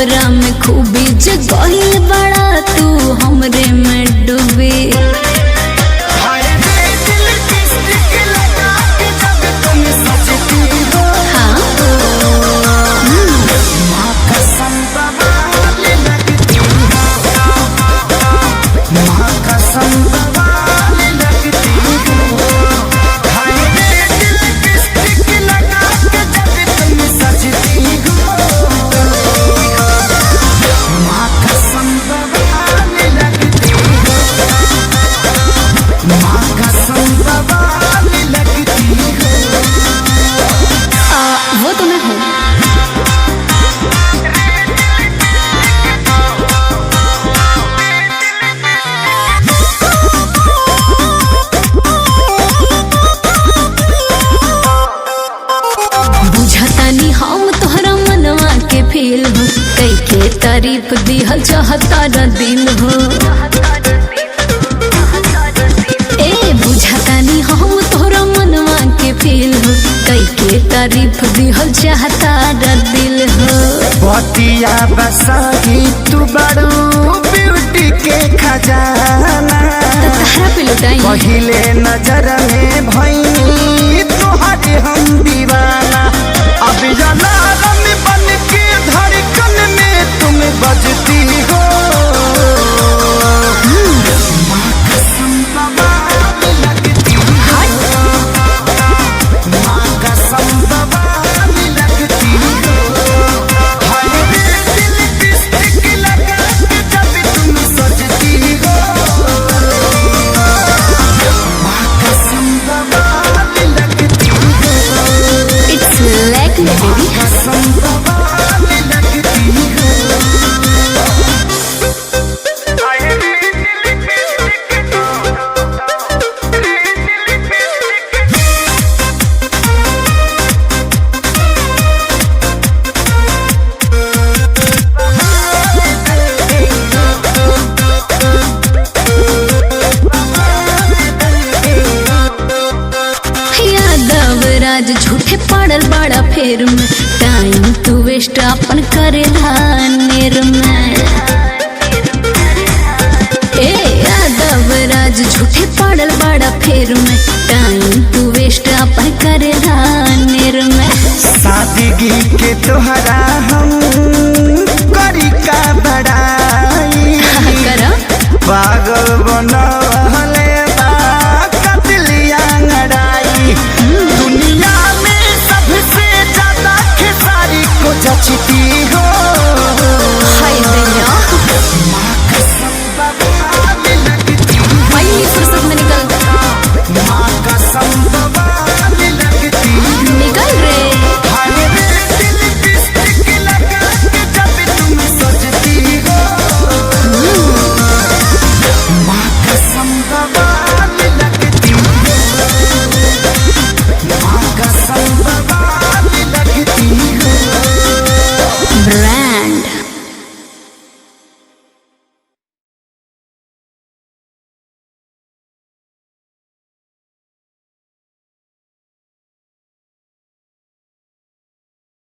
हमरा में खूबी जगहिल बड़ा तू हमरे में डूबी। वो तो मैं हूँ। बुझतानी हम तोहरा मनवा के फील हो, कई के तारीफ दिहल चाहता दिल हो। ए बुझतानी हम तोहरा मनवा के फील हो, कई के तारीफ दिहल चाहता दिल हो। बतिया बसाही तू बड़ू ब्यूटी के खजाना, तहरा पे लुटाई पहिले नजर में भई तोहरे हम दीवाना। अब अलार्म बन के धड़कन में तुम बजती हो। माँ कसम बवाल लगती हो, माँ कसम बवाल लगती हो। हाय रे दिल लिपस्टिक लगा के जब तुम सजती हो। माँ कसम बवाल लगती हो। It's like me baby. कसम बवाल लगती हो। यादव राज झूठे पड़ल बड़ा फेर में, टाइम तू वेस्ट अपन करेला नेर में। ए यादव राज झूठे पड़ल बड़ा फेर में, टाइम तू वेस्ट अपन करेला नेर में। सादगी के तोहरा हम